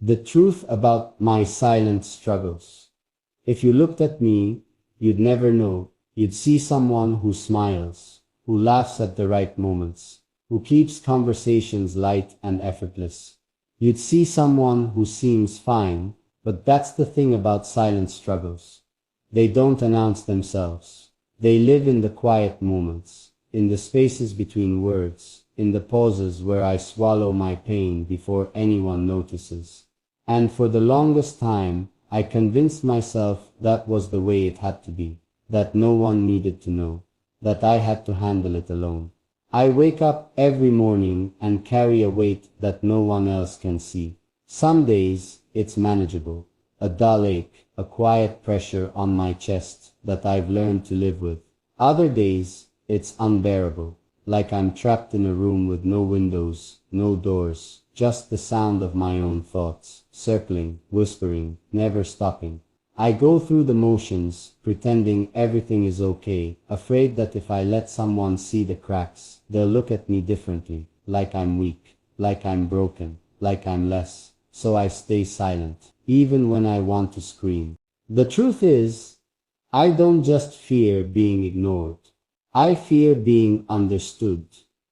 The truth about my silent struggles. If you looked at me, you'd never know. You'd see someone who smiles, who laughs at the right moments, who keeps conversations light and effortless. You'd see someone who seems fine, but that's the thing about silent struggles. They don't announce themselves. They live in the quiet moments, in the spaces between words, in the pauses where I swallow my pain before anyone notices. And for the longest time, I convinced myself that was the way it had to be, that no one needed to know, that I had to handle it alone. I wake up every morning and carry a weight that no one else can see. Some days, it's manageable, a dull ache, a quiet pressure on my chest that I've learned to live with. Other days, it's unbearable, like I'm trapped in a room with no windows, no doors, just the sound of my own thoughts, circling, whispering, never stopping. I go through the motions, pretending everything is okay, afraid that if I let someone see the cracks, they'll look at me differently, like I'm weak, like I'm broken, like I'm less. So I stay silent, even when I want to scream. The truth is, I don't just fear being ignored. I fear being understood.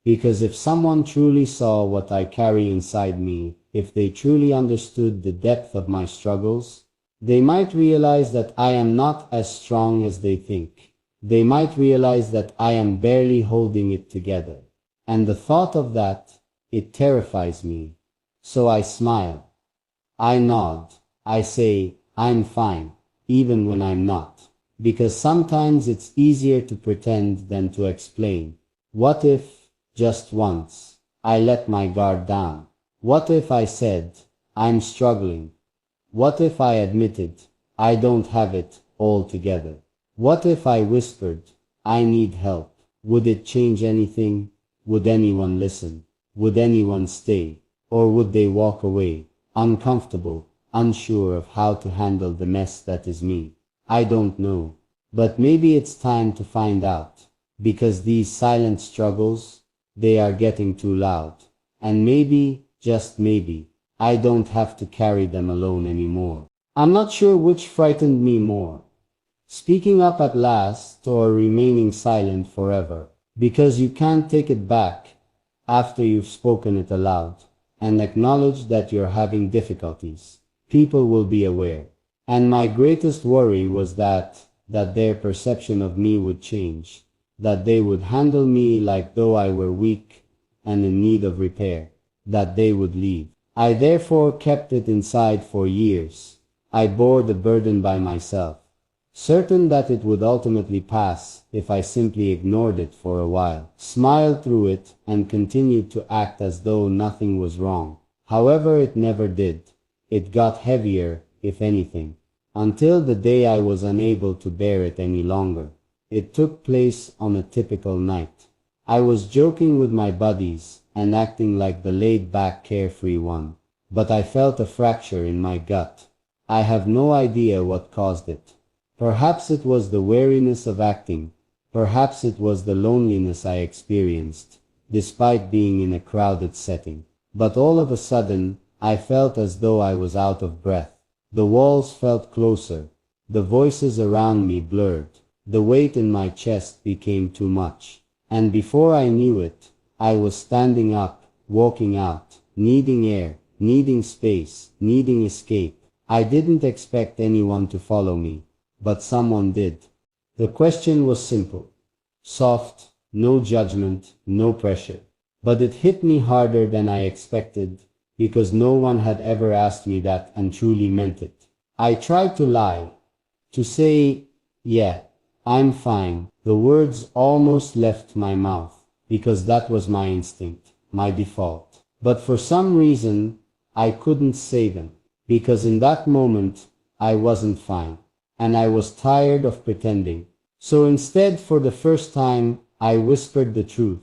Because if someone truly saw what I carry inside me, if they truly understood the depth of my struggles, they might realize that I am not as strong as they think. They might realize that I am barely holding it together. And the thought of that, it terrifies me. So I smile. I nod. I say, I'm fine, even when I'm not. Because sometimes it's easier to pretend than to explain. What if, just once, I let my guard down? What if I said, I'm struggling? What if I admitted, I don't have it all together? What if I whispered, I need help? Would it change anything? Would anyone listen? Would anyone stay? Or would they walk away, uncomfortable, unsure of how to handle the mess that is me? I don't know. But maybe it's time to find out. Because these silent struggles, they are getting too loud. And maybe, just maybe, I don't have to carry them alone anymore. I'm not sure which frightened me more. Speaking up at last or remaining silent forever. Because you can't take it back after you've spoken it aloud and acknowledge that you're having difficulties. People will be aware. And my greatest worry was that their perception of me would change. That they would handle me like though I were weak and in need of repair. That they would leave. I therefore kept it inside for years. I bore the burden by myself, certain that it would ultimately pass if I simply ignored it for a while, smiled through it, and continued to act as though nothing was wrong. However, it never did. It got heavier, if anything, until the day I was unable to bear it any longer. It took place on a typical night. I was joking with my buddies and acting like the laid-back, carefree one. But I felt a fracture in my gut. I have no idea what caused it. Perhaps it was the weariness of acting. Perhaps it was the loneliness I experienced, despite being in a crowded setting. But all of a sudden, I felt as though I was out of breath. The walls felt closer. The voices around me blurred. The weight in my chest became too much. And before I knew it, I was standing up, walking out, needing air, needing space, needing escape. I didn't expect anyone to follow me, but someone did. The question was simple, soft, no judgment, no pressure. But it hit me harder than I expected, because no one had ever asked me that and truly meant it. I tried to lie, to say, yeah, I'm fine. The words almost left my mouth, because that was my instinct, my default. But for some reason, I couldn't say them, because in that moment, I wasn't fine, and I was tired of pretending. So instead, for the first time, I whispered the truth.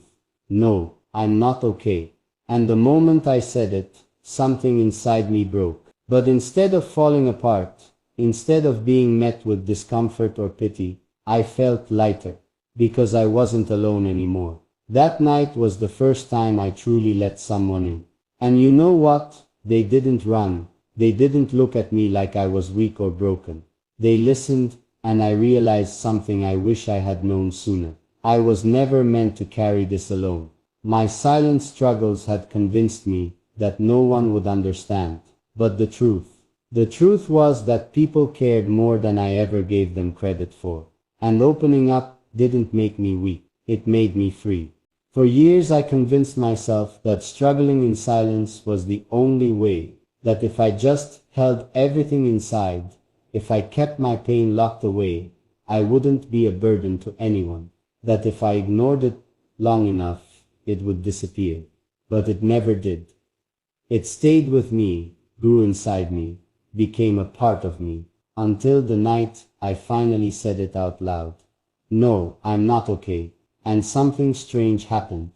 No, I'm not okay. And the moment I said it, something inside me broke. But instead of falling apart, instead of being met with discomfort or pity, I felt lighter, because I wasn't alone anymore. That night was the first time I truly let someone in. And you know what? They didn't run. They didn't look at me like I was weak or broken. They listened, and I realized something I wish I had known sooner. I was never meant to carry this alone. My silent struggles had convinced me that no one would understand. But the truth was that people cared more than I ever gave them credit for. And opening up didn't make me weak, it made me free. For years I convinced myself that struggling in silence was the only way, that if I just held everything inside, if I kept my pain locked away, I wouldn't be a burden to anyone, that if I ignored it long enough, it would disappear. But it never did. It stayed with me, grew inside me, became a part of me, until the night I finally said it out loud. No, I'm not okay. And something strange happened.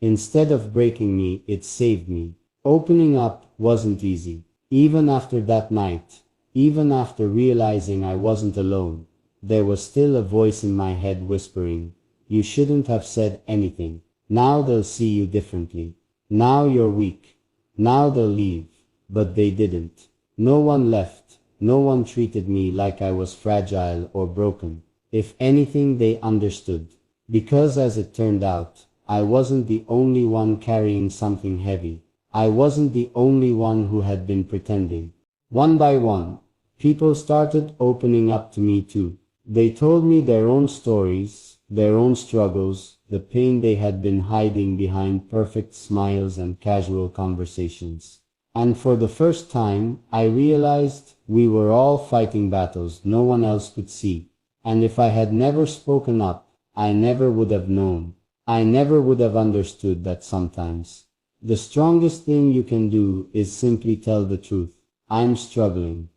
Instead of breaking me, it saved me. Opening up wasn't easy. Even after that night, even after realizing I wasn't alone, there was still a voice in my head whispering, "You shouldn't have said anything. Now they'll see you differently. Now you're weak. Now they'll leave." But they didn't. No one left. No one treated me like I was fragile or broken. If anything, they understood. Because as it turned out, I wasn't the only one carrying something heavy. I wasn't the only one who had been pretending. One by one, people started opening up to me too. They told me their own stories, their own struggles, the pain they had been hiding behind perfect smiles and casual conversations. And for the first time, I realized we were all fighting battles no one else could see. And if I had never spoken up, I never would have known. I never would have understood that sometimes the strongest thing you can do is simply tell the truth. I'm struggling.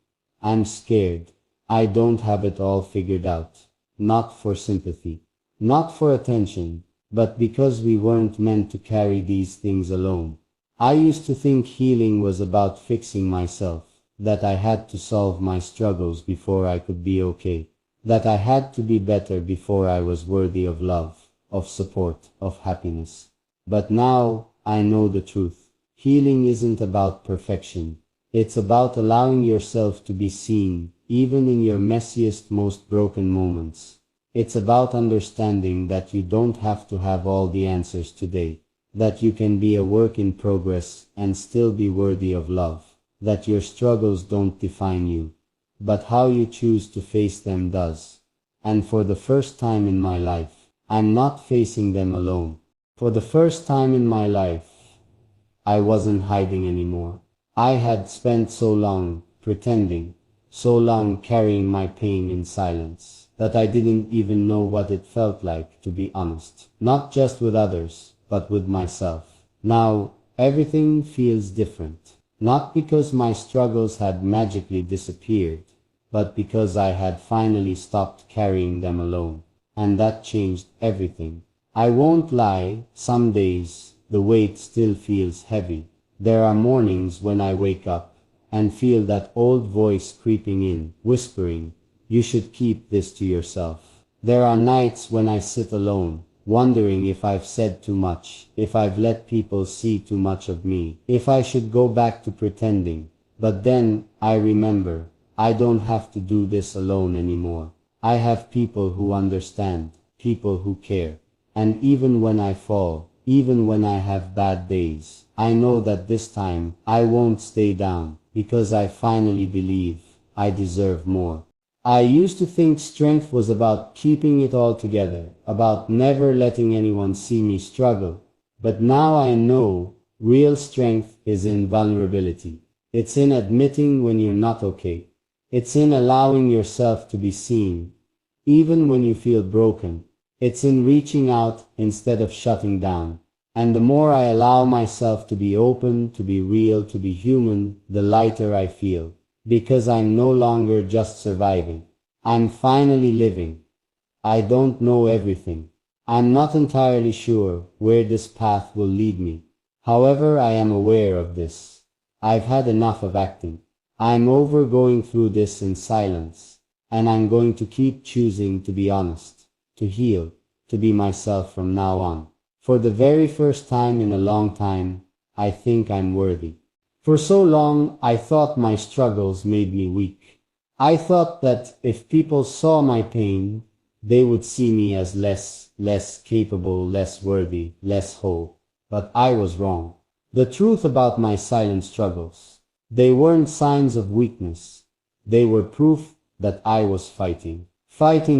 I'm scared. I don't have it all figured out. Not for sympathy. Not for attention. But because we weren't meant to carry these things alone. I used to think healing was about fixing myself. That I had to solve my struggles before I could be okay. That I had to be better before I was worthy of love, of support, of happiness. But now I know the truth. Healing isn't about perfection. It's about allowing yourself to be seen, even in your messiest, most broken moments. It's about understanding that you don't have to have all the answers today. That you can be a work in progress and still be worthy of love. That your struggles don't define you. But how you choose to face them does. And for the first time in my life, I'm not facing them alone. For the first time in my life, I wasn't hiding anymore. I had spent so long pretending, so long carrying my pain in silence, that I didn't even know what it felt like to be honest. Not just with others, but with myself. Now, everything feels different. Not because my struggles had magically disappeared, but because I had finally stopped carrying them alone. And that changed everything. I won't lie, some days the weight still feels heavy. There are mornings when I wake up and feel that old voice creeping in, whispering, "You should keep this to yourself." There are nights when I sit alone, wondering if I've said too much, if I've let people see too much of me, if I should go back to pretending. But then I remember, I don't have to do this alone anymore. I have people who understand, people who care. And even when I fall, even when I have bad days, I know that this time I won't stay down, because I finally believe I deserve more. I used to think strength was about keeping it all together, about never letting anyone see me struggle. But now I know real strength is in vulnerability. It's in admitting when you're not okay. It's in allowing yourself to be seen, even when you feel broken. It's in reaching out instead of shutting down. And the more I allow myself to be open, to be real, to be human, the lighter I feel. Because I'm no longer just surviving. I'm finally living. I don't know everything. I'm not entirely sure where this path will lead me. However, I am aware of this. I've had enough of acting. I'm over going through this in silence. And I'm going to keep choosing to be honest, to heal, to be myself from now on. For the very first time in a long time, I think I'm worthy. For so long, I thought my struggles made me weak. I thought that if people saw my pain, they would see me as less capable, less worthy, less whole. But I was wrong. The truth about my silent struggles, they weren't signs of weakness. They were proof that I was fighting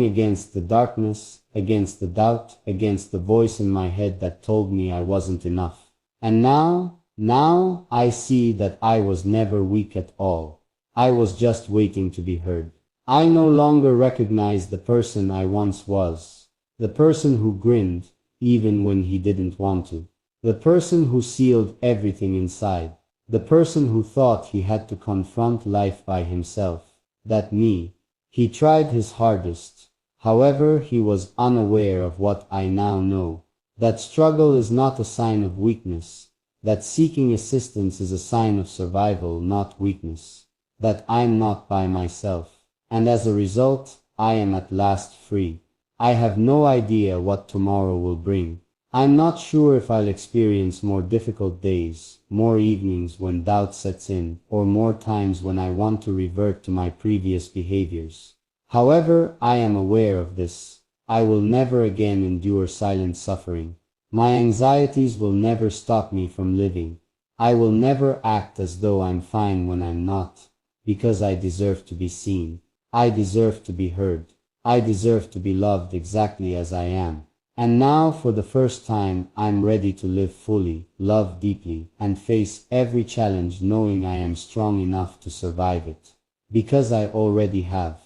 against the darkness, against the doubt, against the voice in my head that told me I wasn't enough. And now I see that I was never weak at all. I was just waiting to be heard. I no longer recognize the person I once was, the person who grinned even when he didn't want to, the person who sealed everything inside, the person who thought he had to confront life by himself. That me. He tried his hardest. However, he was unaware of what I now know. That struggle is not a sign of weakness. That seeking assistance is a sign of survival, not weakness. That I'm not by myself. And as a result, I am at last free. I have no idea what tomorrow will bring. I'm not sure if I'll experience more difficult days, more evenings when doubt sets in, or more times when I want to revert to my previous behaviors. However, I am aware of this. I will never again endure silent suffering. My anxieties will never stop me from living. I will never act as though I'm fine when I'm not, because I deserve to be seen. I deserve to be heard. I deserve to be loved exactly as I am. And now, for the first time, I'm ready to live fully, love deeply, and face every challenge knowing I am strong enough to survive it. Because I already have.